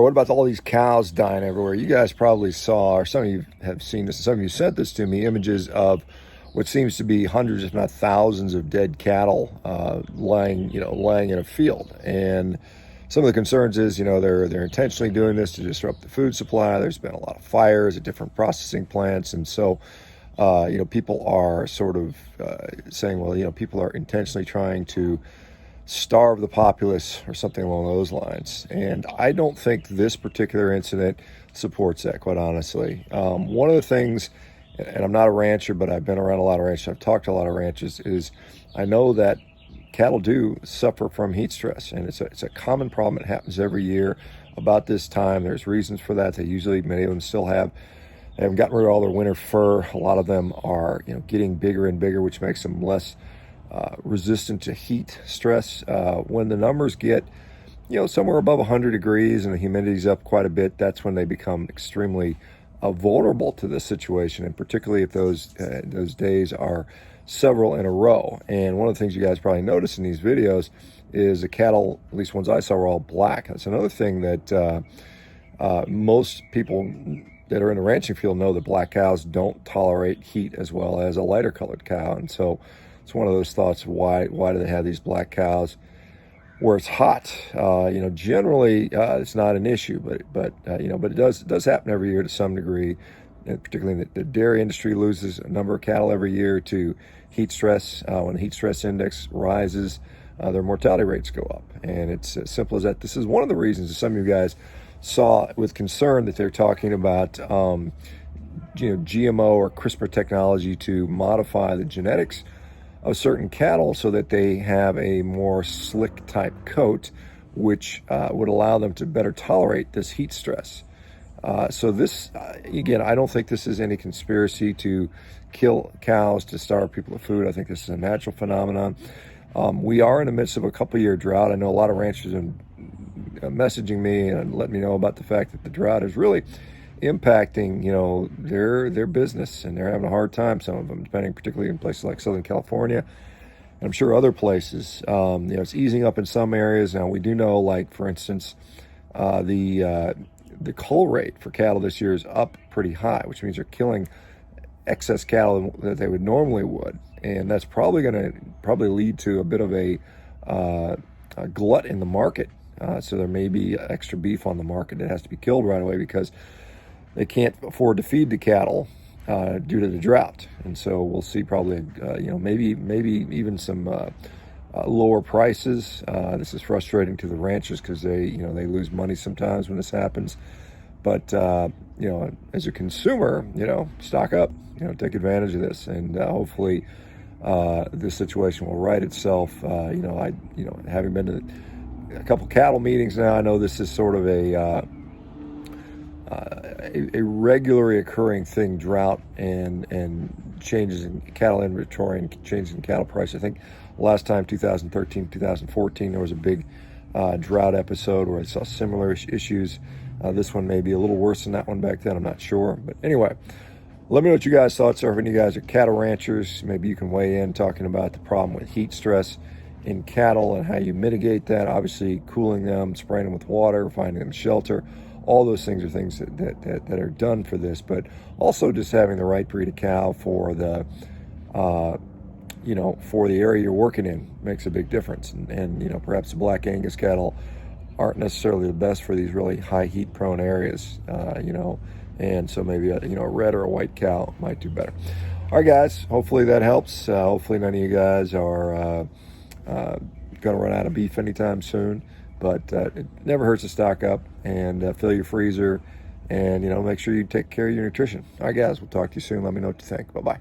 What about all these cows dying everywhere? You guys probably saw, or some of you have seen this, and some of you sent this to me, images of what seems to be hundreds, if not thousands, of dead cattle lying in a field. And some of the concerns is, they're intentionally doing this to disrupt the food supply. There's been a lot of fires at different processing plants, and so people are sort of saying, well, people are intentionally trying to starve the populace or something along those lines. And I don't think this particular incident supports that, quite honestly. One of the things, and I'm not a rancher, but I've been around a lot of ranchers, I've talked to a lot of ranchers, is I know that cattle do suffer from heat stress, and it's a common problem. It happens every year about this time. There's reasons for that. Many of them still they haven't gotten rid of all their winter fur. A lot of them are, getting bigger and bigger, which makes them less resistant to heat stress. When the numbers get, somewhere above 100 degrees and the humidity's up quite a bit, that's when they become extremely vulnerable to this situation, and particularly if those days are several in a row. And one of the things you guys probably notice in these videos is the cattle, at least ones I saw, were all black. That's another thing that most people that are in the ranching field know, that black cows don't tolerate heat as well as a lighter colored cow. And so it's one of those thoughts, why do they have these black cows where it's hot? Generally it's not an issue, but it does happen every year to some degree. And particularly the dairy industry loses a number of cattle every year to heat stress. When the heat stress index rises, their mortality rates go up. And it's as simple as that. This is one of the reasons that some of you guys saw with concern that they're talking about GMO or CRISPR technology to modify the genetics of certain cattle so that they have a more slick type coat, which would allow them to better tolerate this heat stress. So this, again, I don't think this is any conspiracy to kill cows to starve people of food. I think this is a natural phenomenon. We are in the midst of a couple-year drought. I know a lot of ranchers are messaging me and letting me know about the fact that the drought is really impacting, their business, and they're having a hard time, some of them, depending particularly in places like Southern California, and I'm sure other places. It's easing up in some areas. Now, we do know, like, for instance, the cull rate for cattle this year is up pretty high, which means they're killing excess cattle that they would normally would, and that's probably going to lead to a bit of a glut in the market. So there may be extra beef on the market that has to be killed right away because they can't afford to feed the cattle due to the drought. And so we'll see probably, maybe even some lower prices. This is frustrating to the ranchers because they lose money sometimes when this happens. But, as a consumer, stock up, take advantage of this, and hopefully this situation will right itself. Having been to a couple cattle meetings now, I know this is sort of a regularly occurring thing, drought and changes in cattle inventory and changes in cattle price. I think last time, 2013, 2014, there was a big drought episode where I saw similar issues. This one may be a little worse than that one back then, I'm not sure. But anyway, let me know what you guys' thoughts are. If any of you guys are cattle ranchers, maybe you can weigh in talking about the problem with heat stress in cattle and how you mitigate that. Obviously, cooling them, spraying them with water, finding them shelter. All those things are things that are done for this, but also just having the right breed of cow for the for the area you're working in makes a big difference. And perhaps the Black Angus cattle aren't necessarily the best for these really high heat prone areas. And so maybe a red or a white cow might do better. All right, guys. Hopefully that helps. Hopefully none of you guys are going to run out of beef anytime soon. But it never hurts to stock up and fill your freezer, and make sure you take care of your nutrition. All right, guys, we'll talk to you soon. Let me know what you think. Bye-bye.